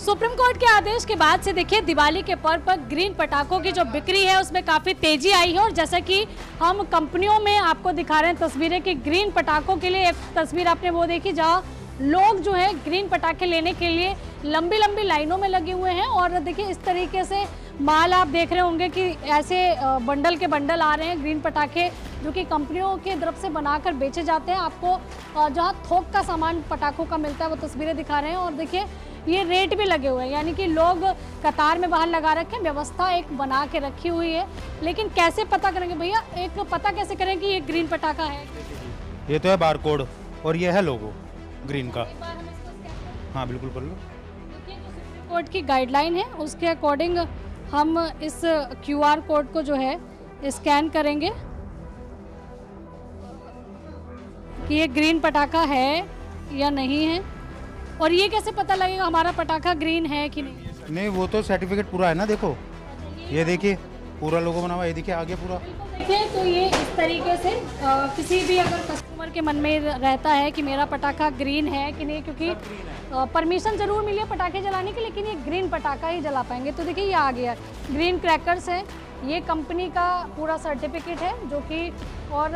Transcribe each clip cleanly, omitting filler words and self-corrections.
Supreme court के आदेश के बाद से देखिए दिवाली के पर्व पर ग्रीन पटाखों की जो बिक्री है उसमें काफ़ी तेजी आई है। और जैसा कि हम कंपनियों में आपको दिखा रहे हैं तस्वीरें कि ग्रीन पटाखों के लिए, एक तस्वीर आपने वो देखी जहां लोग जो है ग्रीन पटाखे लेने के लिए लंबी लंबी लाइनों में लगे हुए हैं। और देखिए इस तरीके से माल आप देख रहे होंगे कि ऐसे बंडल के बंडल आ रहे हैं ग्रीन पटाखे जो कि कंपनियों की तरफ से बनाकर बेचे जाते हैं। आपको जहां थोक का सामान पटाखों का मिलता है वो तस्वीरें दिखा रहे हैं। और देखिए ये रेट भी लगे हुए हैं, यानी कि लोग कतार में बाहर लगा रखे हैं, व्यवस्था एक बना के रखी हुई है। लेकिन कैसे पता करेंगे भैया, एक पता कैसे करें कि ये ग्रीन पटाखा है? ये तो है बारकोड और ये है लोगो ग्रीन का। हाँ बिल्कुल कर लो। सुप्रीम कोर्ट की गाइडलाइन है, उसके अकॉर्डिंग हम इस QR कोड को जो है स्कैन करेंगे कि ये ग्रीन पटाखा है या नहीं है। और ये कैसे पता लगेगा हमारा पटाखा ग्रीन है कि नहीं? नहीं, वो तो सर्टिफिकेट पूरा है ना। देखो ये देखिए पूरा लोगो बना हुआ है, ये देखिए आगे पूरा। देखिए तो ये इस तरीके से किसी भी अगर कस्टमर के मन में रहता है कि मेरा पटाखा ग्रीन है कि नहीं, क्योंकि परमिशन जरूर मिली है पटाखे जलाने की, लेकिन ये ग्रीन पटाखा ही जला पाएंगे। तो देखिए ये आ गया ग्रीन क्रैकर्स है, ये कंपनी का पूरा सर्टिफिकेट है जो कि, और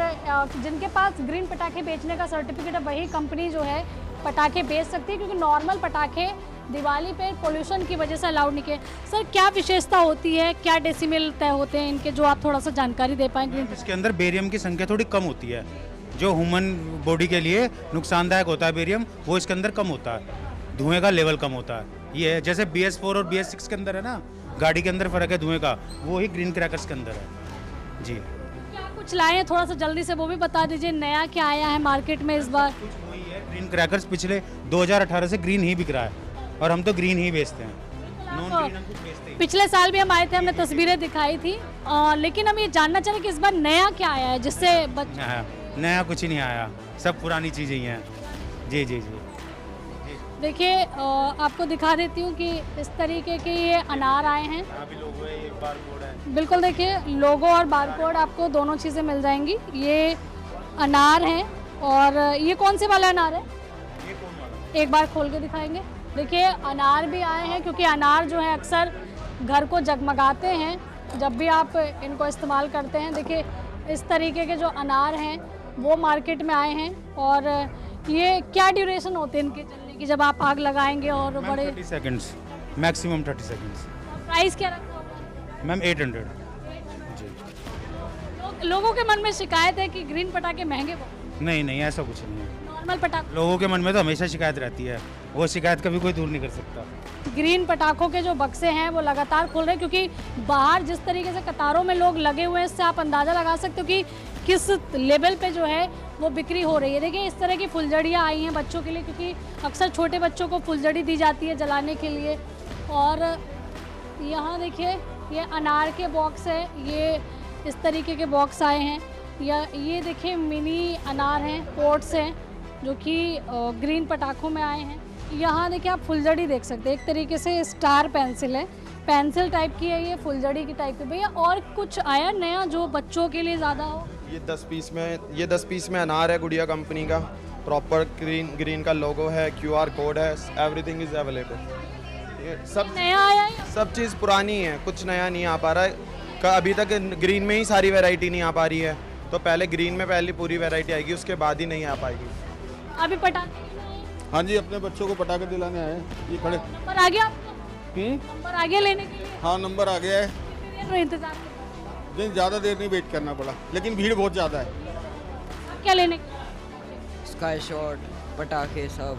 जिनके पास ग्रीन पटाखे बेचने का सर्टिफिकेट है वही कंपनी जो है पटाखे बेच सकती है, क्योंकि नॉर्मल पटाखे दिवाली पे पोल्यूशन की वजह से अलाउड नहीं किए। सर क्या विशेषता होती है, क्या डेसिमल तय होते हैं इनके, जो आप थोड़ा सा जानकारी दे पाएंगे? इसके अंदर बेरियम की संख्या थोड़ी कम होती है, जो ह्यूमन बॉडी के लिए नुकसानदायक होता है बेरियम, वो इसके अंदर कम होता है, धुएं का लेवल कम होता है। ये है जैसे BS4 और BS6 के अंदर है ना, गाड़ी के अंदर फर्क है धुएं का, वो ही ग्रीन क्रैकर्स के अंदर है जी। क्या कुछ लाए हैं, थोड़ा सा जल्दी से वो भी बता दीजिए, नया क्या आया है मार्केट में इस बार? कुछ वही है, ग्रीन क्रैकर्स पिछले 2018 से ग्रीन ही बिक रहा है और हम तो ग्रीन ही बेचते हैं, नॉन ग्रीन हम कुछ बेचते हैं। पिछले साल भी हम आए थे, हमने तस्वीरें दिखाई थी, लेकिन हम ये जानना चाह रहे कि इस बार नया क्या आया है जिससे नया कुछ ही नहीं आया, सब पुरानी चीज़ें ही हैं जी जी जी। देखिए आपको दिखा देती हूँ कि इस तरीके के ये अनार आए हैं। लोगो है, ये बारकोड है। बिल्कुल देखिए लोगो और बारकोड आपको दोनों चीज़ें मिल जाएंगी। ये अनार हैं, और ये कौन से वाला अनार है? ये कौन वाला? एक बार खोल के दिखाएंगे। देखिए अनार भी आए हैं, क्योंकि अनार जो है अक्सर घर को जगमगाते हैं जब भी आप इनको इस्तेमाल करते हैं। देखिए इस तरीके के जो अनार हैं वो मार्केट में आए हैं। और ये क्या ड्यूरेशन होते हैं इनके चलने की, जब आप आग लगाएंगे? और बड़े 30 सेकंड्स, मैक्सिमम 30 सेकंड्स। प्राइस क्या रखा होगा? मैम 800 जी। लोगों के मन में शिकायत है कि ग्रीन पटाखे महंगे बहुत। नहीं नहीं, ऐसा कुछ नहीं है। नॉर्मल पटाखे, लोगों के मन में तो हमेशा शिकायत रहती है, वो शिकायत कभी कोई दूर नहीं कर सकता। ग्रीन पटाखों के जो बक्से हैं वो लगातार खुल रहे हैं, क्योंकि बाहर जिस तरीके से कतारों में लोग लगे हुए हैं, इससे आप अंदाज़ा लगा सकते हो कि किस लेवल पे जो है वो बिक्री हो रही है। देखिए इस तरह की फुलझड़ियाँ आई हैं बच्चों के लिए, क्योंकि अक्सर छोटे बच्चों को फुलझड़ी दी जाती है जलाने के लिए। और यहाँ देखिए ये अनार के बॉक्स है, ये इस तरीके के बॉक्स आए हैं। या ये देखिए मिनी अनार हैं, पोर्ट्स हैं जो कि ग्रीन पटाखों में आए हैं। यहाँ देखिए आप फुलझड़ी देख सकते हैं, एक तरीके से स्टार पेंसिल है, पेंसिल टाइप की है ये, फुलझड़ी की टाइप की। भैया और कुछ आया नया जो बच्चों के लिए ज़्यादा हो? ये 10 पीस में अनार है, गुड़िया कंपनी का, प्रॉपर ग्रीन का लोगो है, QR कोड है, एवरीथिंग इज अवेलेबल। ये सब नया आया है? सब चीज़ पुरानी है, कुछ नया नहीं आ पा रहा है। अभी तक ग्रीन में ही सारी वैरायटी नहीं आ पा रही है, तो पहले ग्रीन में पहले पूरी वैरायटी आएगी, उसके बाद ही नहीं आ पाएगी। अभी पटाखे हाँ जी, अपने बच्चों को पटाखे दिलाने आए हैं। ये खड़े नंबर आ गया आपका? नंबर आ गया लेने के लिए? हाँ नंबर आ गया है। कितनी देर में इंतजार करना? दिन ज़्यादा देर नहीं वेट करना पड़ा, लेकिन भीड़ बहुत ज़्यादा है। आप क्या लेने के लिए? स्काई शॉट, पटाखे सब।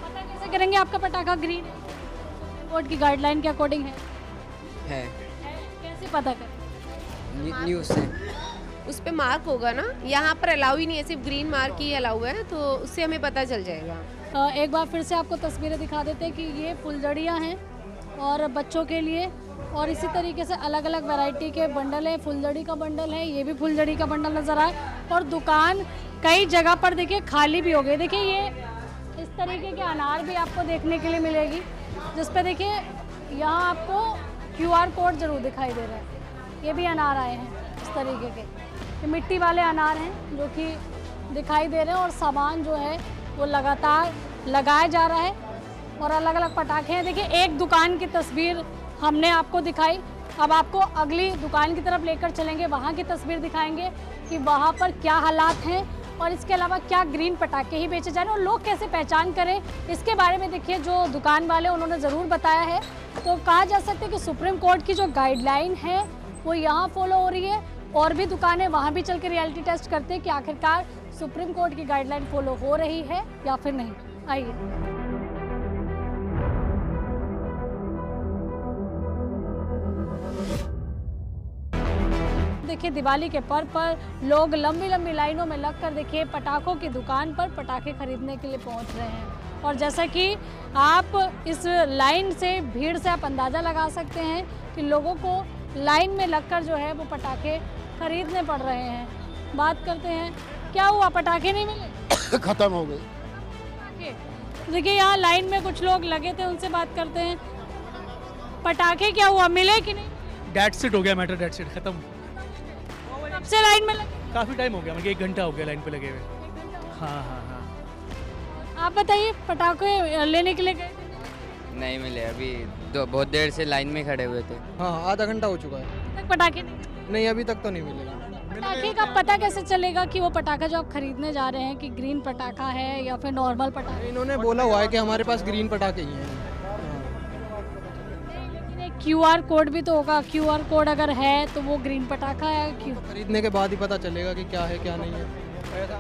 पता कैसे करेंगे आपका पटाखा ग्रीन है? सुप्रीम कोर्ट की गाइडलाइन के अकॉर्डिंग है? कैसे पता करें? न्यूज़ से। उस पे मार्क होगा ना, यहाँ पर अलाउ ही नहीं है, सिर्फ ग्रीन मार्क ही अलाउ है, तो उससे हमें पता चल जाएगा। एक बार फिर से आपको तस्वीरें दिखा देते हैं कि ये फुलझड़ियाँ हैं और बच्चों के लिए, और इसी तरीके से अलग अलग वैरायटी के बंडल है। फुलझड़ी का बंडल है, ये भी फुलझड़ी का बंडल नज़र आए, और दुकान कई जगह पर देखिए खाली भी हो गई। देखिए ये इस तरीके के अनार भी आपको देखने के लिए मिलेगी, जिस पे देखिए यहाँ आपको QR कोड ज़रूर दिखाई दे रहा है। ये भी अनार आए हैं इस तरीके के, ये मिट्टी वाले अनार हैं जो कि दिखाई दे रहे हैं, और सामान जो है वो लगातार लगाया जा रहा है। और अलग अलग पटाखे हैं। देखिए एक दुकान की तस्वीर हमने आपको दिखाई, अब आपको अगली दुकान की तरफ लेकर चलेंगे, वहाँ की तस्वीर दिखाएंगे कि वहाँ पर क्या हालात हैं और इसके अलावा क्या ग्रीन पटाखे ही बेचे जा रहे हैं और लोग कैसे पहचान करें इसके बारे में। देखिए जो दुकान वाले उन्होंने ज़रूर बताया है। तो कहा जा सकता है कि सुप्रीम कोर्ट की जो गाइडलाइन है वो यहाँ फॉलो हो रही है और भी दुकानें वहाँ भी चल के रियलिटी टेस्ट करते हैं कि आखिरकार सुप्रीम कोर्ट की गाइडलाइन फॉलो हो रही है या फिर नहीं। आइए देखिए दिवाली के पर्व पर लोग लंबी लंबी लाइनों में लगकर देखिए पटाखों की दुकान पर पटाखे खरीदने के लिए पहुंच रहे हैं। और जैसा कि आप इस लाइन से भीड़ से आप अंदाज़ा लगा सकते हैं कि लोगों को लाइन में लगकर जो है वो पटाखे खरीदने पड़ रहे हैं। बात करते हैं, क्या हुआ, पटाखे नहीं मिले? खत्म हो गई। पटाखे देखिए यहाँ लाइन में कुछ लोग लगे थे, उनसे बात करते हैं। पटाखे क्या हुआ, मिले कि नहीं? डेट सीट हो गया मैटर, डेट सीट खत्म। कब से लाइन में लगे? काफ़ी टाइम हो गया, मतलब 1 घंटा हो गया लाइन पे लगे हुए। हाँ हाँ हाँ। आप बताइए पटाखे लेने के लिए गए? नहीं मिले, अभी बहुत देर से लाइन में खड़े हुए थे। हाँ आधा घंटा हो चुका है। तक पटाखे नहीं? अभी तक तो नहीं मिलेगा। पटाखे का पता कैसे चलेगा कि वो पटाखा जो आप खरीदने जा रहे हैं कि ग्रीन पटाखा है या फिर नॉर्मल पटाखा? इन्होंने बोला हुआ है कि हमारे पास ग्रीन पटाखे ही हैं। लेकिन एक QR कोड भी तो होगा, QR कोड अगर है तो वो ग्रीन पटाखा है। क्यों? खरीदने के बाद ही पता चलेगा कि क्या है क्या नहीं है।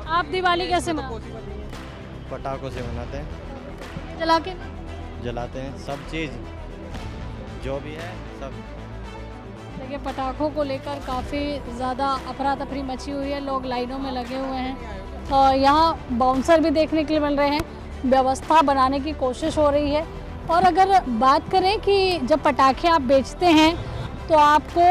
आप दिवाली कैसे मनाते हैं? पटाखों से मनाते हैं, जला के? जलाते हैं, सब चीज़ जो भी है सब। देखिए पटाखों को लेकर काफ़ी ज़्यादा अफरा तफरी मची हुई है, लोग लाइनों में लगे हुए हैं और यहाँ बाउंसर भी देखने के लिए मिल रहे हैं, व्यवस्था बनाने की कोशिश हो रही है। और अगर बात करें कि जब पटाखे आप बेचते हैं तो आपको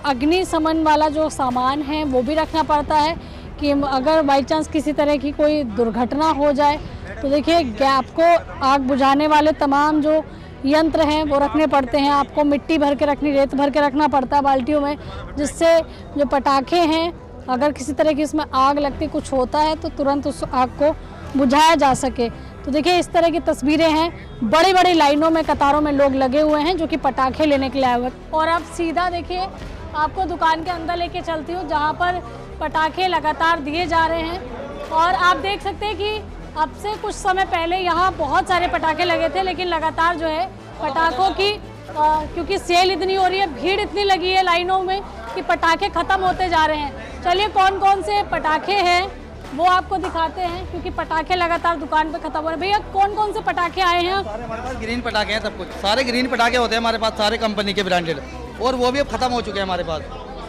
अग्निशमन वाला जो सामान है वो भी रखना पड़ता है कि अगर बाई चांस किसी तरह की कोई दुर्घटना हो जाए तो देखिए आपको आग बुझाने वाले तमाम जो यंत्र हैं वो रखने पड़ते हैं। आपको मिट्टी भर के रखनी, रेत भर के रखना पड़ता है बाल्टियों में, जिससे जो पटाखे हैं अगर किसी तरह की इसमें आग लगती कुछ होता है तो तुरंत उस आग को बुझाया जा सके। तो देखिए इस तरह की तस्वीरें हैं, बड़ी बड़ी लाइनों में कतारों में लोग लगे हुए हैं जो कि पटाखे लेने के लिए आए हुए। और अब सीधा देखिए आपको दुकान के अंदर लेके चलती हूँ जहाँ पर पटाखे लगातार दिए जा रहे हैं। और आप देख सकते हैं कि अब से कुछ समय पहले यहाँ बहुत सारे पटाखे लगे थे, लेकिन लगातार जो है पटाखों की क्योंकि सेल इतनी हो रही है, भीड़ इतनी लगी है लाइनों में कि पटाखे ख़त्म होते जा रहे हैं। चलिए कौन कौन से पटाखे हैं वो आपको दिखाते हैं क्योंकि पटाखे लगातार दुकान पे खत्म हो रहे हैं। भैया कौन कौन से पटाखे आए हैं? हमारे पास ग्रीन पटाखे हैं, सब कुछ सारे ग्रीन पटाखे होते हैं हमारे पास, सारे कंपनी के ब्रांडेड, और वो भी अब खत्म हो चुके हैं हमारे पास।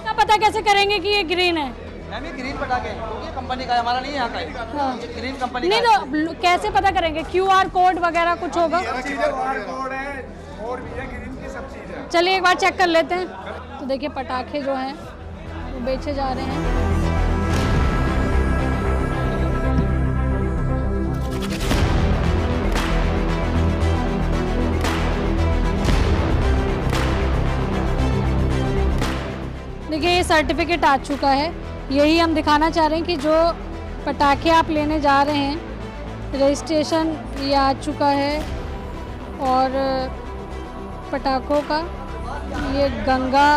क्या पता कैसे करेंगे कि ये ग्रीन है? मैम ये ग्रीन पटाखे ये कंपनी का है, हमारा नहीं है यहाँ का है। हाँ। ये ग्रीन कंपनी नहीं का तो कैसे पता करेंगे? QR कोड वगैरह कुछ होगा? चलिए एक बार चेक कर लेते हैं। तो देखिए पटाखे जो हैं वो बेचे जा रहे हैं। देखिए ये सर्टिफिकेट आ चुका है, यही हम दिखाना चाह रहे हैं कि जो पटाखे आप लेने जा रहे हैं रजिस्ट्रेशन ये आ चुका है। और पटाखों का ये गंगा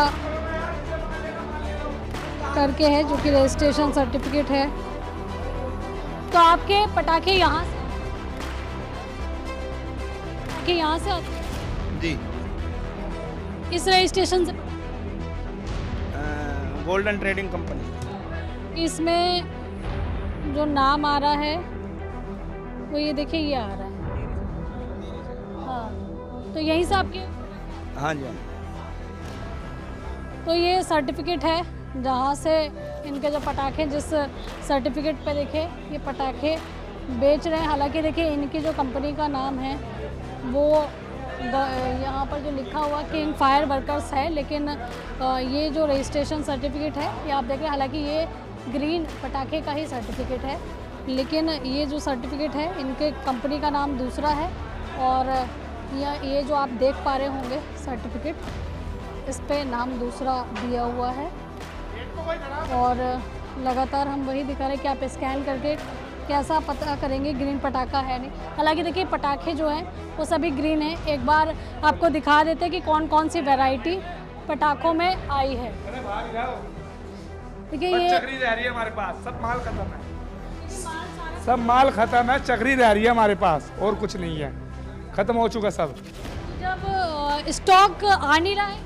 करके है जो कि रजिस्ट्रेशन सर्टिफिकेट है। तो आपके पटाखे यहाँ से आते हैं जी। इस रजिस्ट्रेशन से? Golden trading company. इसमें जो नाम आ रहा है वो ये देखिए ये आ रहा है। हाँ तो यहीं से आपके? हाँ जी। तो ये सर्टिफिकेट है जहाँ से इनके जो पटाखे जिस सर्टिफिकेट पे देखे ये पटाखे बेच रहे हैं। हालांकि देखिए इनकी जो कंपनी का नाम है वो यहाँ पर जो लिखा हुआ किंग फायर वर्कर्स है, लेकिन ये जो रजिस्ट्रेशन सर्टिफिकेट है ये आप देख रहे हैं, हालांकि ये ग्रीन पटाखे का ही सर्टिफिकेट है, लेकिन ये जो सर्टिफिकेट है इनके कंपनी का नाम दूसरा है। और ये जो आप देख पा रहे होंगे सर्टिफिकेट, इस पे नाम दूसरा दिया हुआ है। और लगातार हम वही दिखा रहे हैं कि आप स्कैन करके कैसा पता करेंगे ग्रीन पटाखा है नहीं। हालांकि देखिए पटाखे जो हैं वो सभी ग्रीन हैं। एक बार आपको दिखा देते हैं कि कौन कौन सी वैरायटी पटाखों में आई है। देखिए ये चक्री रह रही है हमारे पास, सब माल खत्म है, सब माल खत्म है, चक्री रह रही है हमारे पास और कुछ नहीं है, खत्म हो चुका सब। जब स्टॉक आ नहीं रहा है,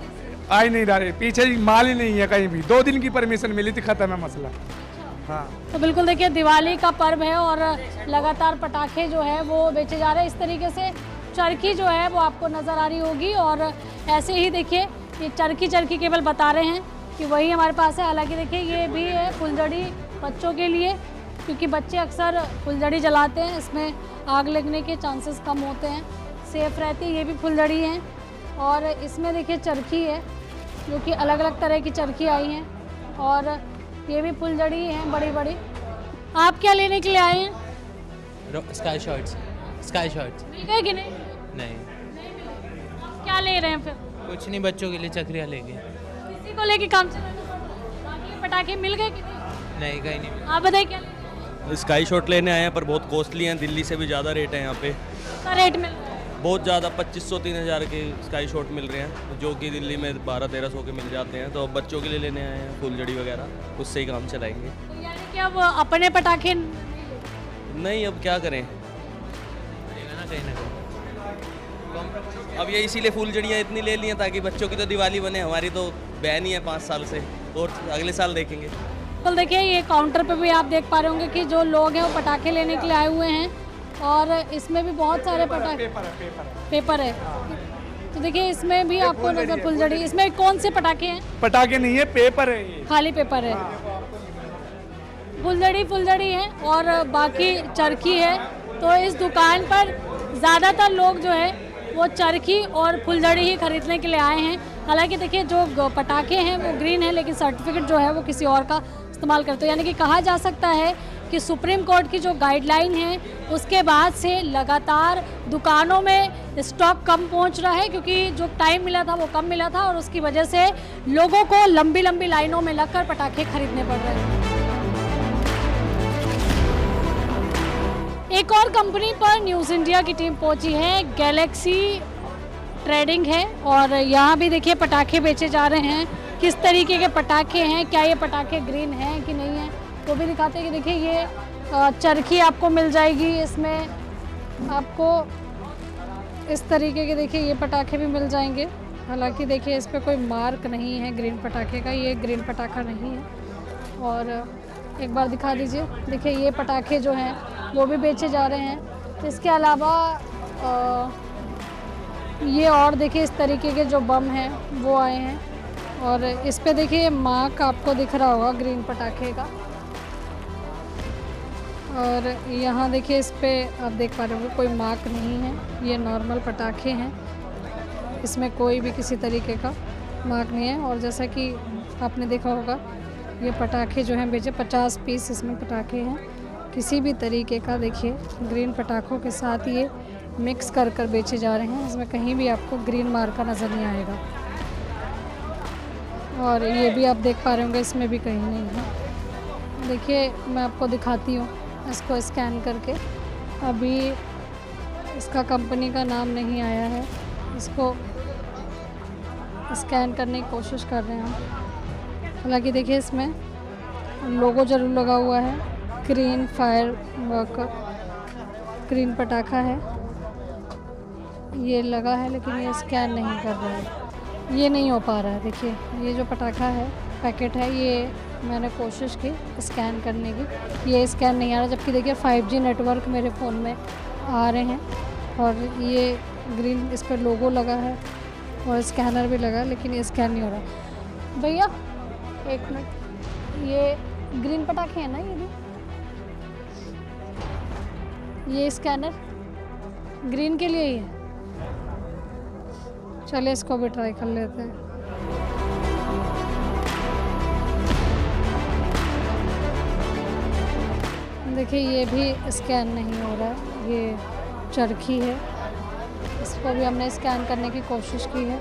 आ ही नहीं रहा है, पीछे माल ही नहीं है कहीं भी। 2 दिन की परमिशन मिली थी, खत्म है मसला। हाँ तो बिल्कुल देखिए दिवाली का पर्व है और लगातार पटाखे जो है वो बेचे जा रहे हैं। इस तरीके से चरखी जो है वो आपको नज़र आ रही होगी और ऐसे ही देखिए ये चरखी केवल बता रहे हैं कि वही हमारे पास है। हालांकि देखिए ये भी है फुलझड़ी बच्चों के लिए, क्योंकि बच्चे अक्सर फुलझड़ी जलाते हैं, इसमें आग लगने के चांसेस कम होते हैं, सेफ रहती है। ये भी फुलझड़ी है और इसमें देखिए चरखी है जो कि अलग अलग तरह की चरखी आई हैं और ये भी फुलझड़ी हैं बड़ी बड़ी। आप क्या लेने के लिए आए हैं? स्काई शर्ट्स मिल गए कि नहीं? नहीं, आप क्या ले रहे हैं फिर? कुछ नहीं, बच्चों के लिए चक्रियाँ लेंगे। किसी को लेके काम चला, बाकी पटाखे मिल गए कि नहीं? नहीं, कहीं नहीं मिला। आप बताइए क्या लेंगे? स्काई शॉट लेने आए हैं पर बहुत कॉस्टली हैं, दिल्ली से भी ज़्यादा रेट है यहाँ पे। क्या रेट मिल रहा है? बहुत ज़्यादा 2500-3000 के स्काई शॉट मिल रहे हैं, जो कि दिल्ली में 1200-1300 के मिल जाते हैं। तो अब बच्चों के लिए लेने आए हैं फुलझड़ी वगैरह, उससे ही काम चलाएंगे। तो यानी कि अब अपने पटाखे नहीं, अब क्या करें, कहीं ना कहीं अब ये इसीलिए फुलझड़ियाँ इतनी ले ली हैं ताकि बच्चों की तो दिवाली बने, हमारी तो बैन ही है 5 साल से, तो अगले साल देखेंगे। तो देखिए ये काउंटर पे भी आप देख पा रहे होंगे कि जो लोग हैं वो पटाखे लेने के लिए आए हुए हैं और इसमें भी बहुत सारे पटाखे पेपर है। तो देखिए इसमें भी आपको नजर फुलझड़ी, इसमें कौन से पटाखे हैं? पटाखे नहीं है, पेपर है ये, खाली पेपर है। फुलझड़ी है और बाकी चरखी है। तो इस दुकान पर ज़्यादातर लोग जो है वो चरखी और फुलझड़ी ही खरीदने के लिए आए हैं। हालांकि देखिए जो पटाखे हैं वो ग्रीन है, लेकिन सर्टिफिकेट जो है वो किसी और का इस्तेमाल करते हैं। यानी कि कहा जा सकता है कि सुप्रीम कोर्ट की जो गाइडलाइन है उसके बाद से लगातार दुकानों में स्टॉक कम पहुंच रहा है, क्योंकि जो टाइम मिला था वो कम मिला था और उसकी वजह से लोगों को लंबी लंबी लाइनों में लगकर पटाखे खरीदने पड़ रहे हैं। एक और कंपनी पर न्यूज़ इंडिया की टीम पहुंची है, गैलेक्सी ट्रेडिंग है और यहाँ भी देखिए पटाखे बेचे जा रहे हैं। किस तरीके के पटाखे हैं, क्या ये पटाखे ग्रीन हैं कि नहीं है, वो भी दिखाते हैं। कि देखिए ये चरखी आपको मिल जाएगी, इसमें आपको इस तरीके के देखिए ये पटाखे भी मिल जाएंगे। हालांकि देखिए इस पर कोई मार्क नहीं है ग्रीन पटाखे का, ये ग्रीन पटाखा नहीं है। और एक बार दिखा दीजिए, देखिए ये पटाखे जो हैं वो भी बेचे जा रहे हैं। इसके अलावा ये और देखिए इस तरीके के जो बम हैं वो आए हैं और इस पे देखिए मार्क आपको दिख रहा होगा ग्रीन पटाखे का। और यहाँ देखिए इस पे आप देख पा रहे होंगे कोई मार्क नहीं है, ये नॉर्मल पटाखे हैं, इसमें कोई भी किसी तरीके का मार्क नहीं है। और जैसा कि आपने देखा होगा ये पटाखे जो हैं बेचे 50 पीस इसमें पटाखे हैं, किसी भी तरीके का देखिए ग्रीन पटाखों के साथ ये मिक्स कर कर बेचे जा रहे हैं। इसमें कहीं भी आपको ग्रीन मार्का नज़र नहीं आएगा। और ये भी आप देख पा रहे होंगे इसमें भी कहीं नहीं है। देखिए मैं आपको दिखाती हूँ इसको स्कैन करके, अभी इसका कंपनी का नाम नहीं आया है, इसको स्कैन करने की कोशिश कर रहे हैं हम। हालांकि देखिए इसमें लोगो जरूर लगा हुआ है, ग्रीन फायर वर्कर ग्रीन पटाखा है ये लगा है, लेकिन ये स्कैन नहीं कर रहा है, ये नहीं हो पा रहा है। देखिए ये जो पटाखा है पैकेट है, ये मैंने कोशिश की स्कैन करने की, ये स्कैन नहीं आ रहा। जबकि देखिए 5G नेटवर्क मेरे फ़ोन में आ रहे हैं और ये ग्रीन इस पर लोगो लगा है और स्कैनर भी लगा, लेकिन ये स्कैन नहीं हो रहा। भैया एक मिनट, ये ग्रीन पटाखे हैं ना, ये स्कैनर ग्रीन के लिए ही है। चलिए इसको भी ट्राई कर लेते हैं। देखिए ये भी स्कैन नहीं हो रहा है, ये चरखी है, इसको भी हमने स्कैन करने की कोशिश की है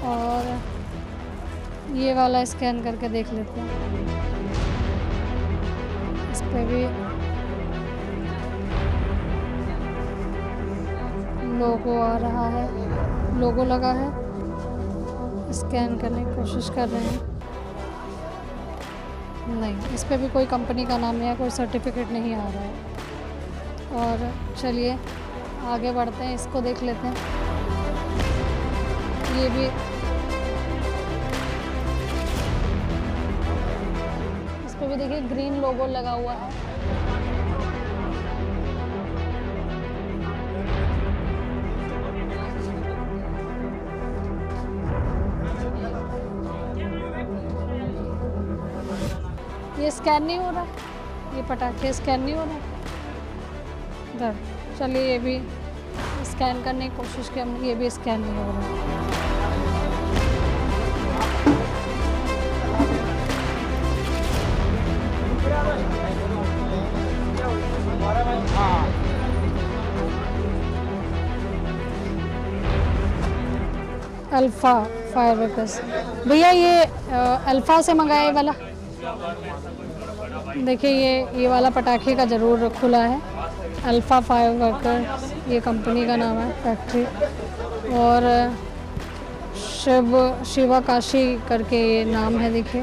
और ये वाला स्कैन करके देख लेते हैं, इस पर भी लोगो आ रहा है, लोगो लगा है, स्कैन करने की कोशिश कर रहे हैं। नहीं, इस पे भी कोई कंपनी का नाम या कोई सर्टिफिकेट नहीं आ रहा है। और चलिए आगे बढ़ते हैं, इसको देख लेते हैं। ये भी इस पे भी देखिए ग्रीन लोगो लगा हुआ है। ये स्कैन नहीं हो रहा, ये पटाखे स्कैन नहीं हो रहा इधर। चलिए ये भी स्कैन करने की कोशिश की हमने, ये भी स्कैन नहीं हो रहा। अल्फ़ा फायरवर्कर्स, भैया ये अल्फ़ा से मंगाया ये वाला? देखिए ये वाला पटाखे का ज़रूर खुला है, अल्फ़ा फायरवर्कर्स ये कंपनी का नाम है, फैक्ट्री। और शिवा काशी करके ये नाम है, देखिए।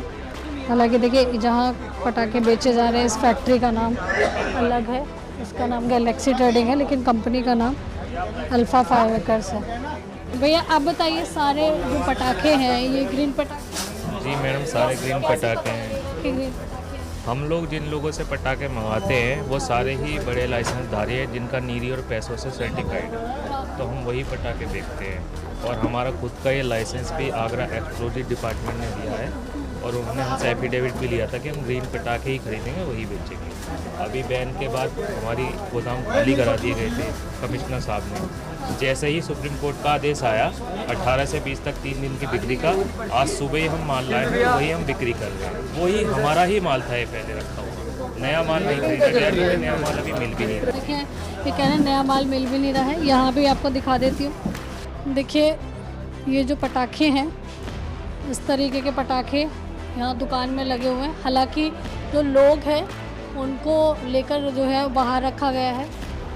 हालांकि देखिए जहाँ पटाखे बेचे जा रहे हैं इस फैक्ट्री का नाम अलग है, इसका नाम गैलेक्सी ट्रेडिंग है, लेकिन कंपनी का नाम अल्फ़ा फायरवर्कर्स है। भैया आप बताइए, सारे जो पटाखे हैं ये ग्रीन पटाखे? जी मैडम, सारे ग्रीन पटाखे हैं। ग्रीन हम लोग जिन लोगों से पटाखे मंगाते हैं वो सारे ही बड़े लाइसेंसधारी हैं जिनका नीरी और पैसों से सर्टिफाइड है, तो हम वही पटाखे बेचते हैं। और हमारा खुद का ये लाइसेंस भी आगरा एक्सप्लोजिव डिपार्टमेंट ने दिया है, और उन्होंने हमसे एफिडेविट भी लिया था कि हम ग्रीन पटाखे ही खरीदेंगे, वही बेचेंगे। अभी बैन के बाद हमारी गोदाम खाली करा दिए गए थे कमिश्नर साहब ने। जैसे ही सुप्रीम कोर्ट का आदेश आया 18 से 20 तक 3 दिन की बिक्री का, आज सुबह ही हम माल लाए हैं, तो वही हम बिक्री कर रहे हैं। वही हमारा ही माल था ये पहले रखा हुआ, नया माल नहीं खरीदा गया, क्योंकि नया माल अभी मिल भी नहीं रहा। देखिए ये कह रहे हैं नया माल मिल भी नहीं रहा है। यहाँ भी आपको दिखा देती हूँ, देखिए ये जो पटाखे हैं, इस तरीके के पटाखे यहाँ दुकान में लगे हुए हैं। हालांकि जो लोग हैं उनको लेकर जो है बाहर रखा गया है।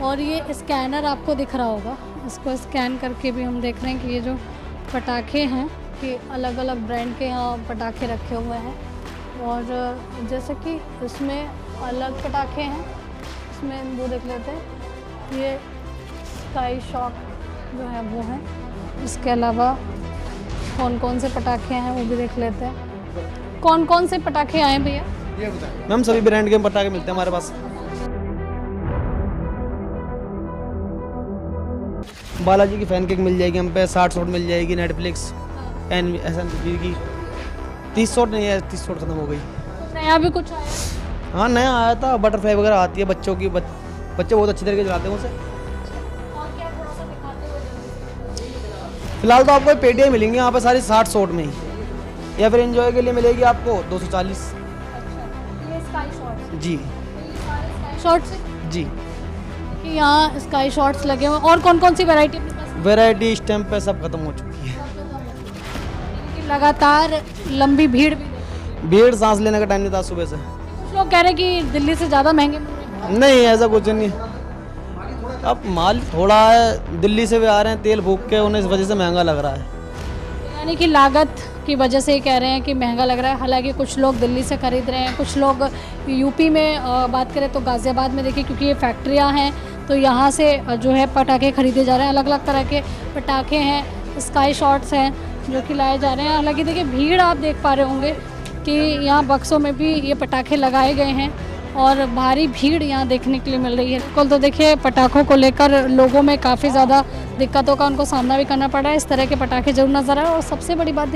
और ये स्कैनर आपको दिख रहा होगा, इसको स्कैन करके भी हम देख रहे हैं कि ये जो पटाखे हैं कि अलग अलग ब्रांड के यहाँ पटाखे रखे हुए हैं। और जैसे कि इसमें अलग पटाखे हैं, इसमें वो देख लेते हैं, ये स्काई शॉक जो है वो है। इसके अलावा कौन कौन से पटाखे हैं वो भी देख लेते हैं। कौन कौन से पटाखे आए भैया? मैम सभी ब्रांड के पटाखे मिलते हैं हमारे पास। बालाजी की फैन केक मिल जाएगी हम पे, 60 शॉट मिल जाएगी। नेटफ्लिक्स SNB की 30 शॉट नहीं है, 30 शॉट खत्म हो गई। नया भी कुछ आया? हाँ नया आया था, बटरफ्लाई वगैरह आती है बच्चों की, बच्चे बहुत अच्छी तरीके से चलाते हैं उसे। फिलहाल तो आपको पेटियाँ मिलेंगी यहाँ पे सारी 60 शॉट में ही, या फिर एंजॉय के लिए मिलेगी आपको 240। ये स्काई शॉट्स जी, शॉट्स जी यहाँ स्काई शॉट्स लगे हुए। और कौन कौन सी वैरायटी? वैरायटी स्टैम्प पे सब खत्म हो चुकी है। लगातार लंबी भीड़ भीड़ सांस लेने का टाइम नहीं था सुबह से। कुछ लोग कह रहे हैं कि दिल्ली से ज़्यादा महंगे मिल रहे हैं। नहीं ऐसा कुछ नहीं, अब माल थोड़ा है, दिल्ली से भी आ रहे हैं तेल फूक के, उन्हें इस वजह से महंगा लग रहा है। यानी कि लागत की वजह से ही कह रहे हैं कि महंगा लग रहा है। हालांकि कुछ लोग दिल्ली से खरीद रहे हैं, कुछ लोग यूपी में बात करें तो गाज़ियाबाद में देखिए, क्योंकि ये फैक्ट्रियां हैं तो यहाँ से जो है पटाखे खरीदे जा रहे हैं। अलग अलग तरह के पटाखे हैं, स्काई शॉट्स हैं जो कि लाए जा रहे हैं। हालांकि देखिए भीड़ आप देख पा रहे होंगे कि यहाँ बक्सों में भी ये पटाखे लगाए गए हैं और भारी भीड़ यहाँ देखने के लिए मिल रही है। बिल्कुल, तो देखिए पटाखों को लेकर लोगों में काफ़ी ज़्यादा दिक्कतों का उनको सामना भी करना पड़ रहा है। इस तरह के पटाखे जरूर नज़र आए। और सबसे बड़ी बात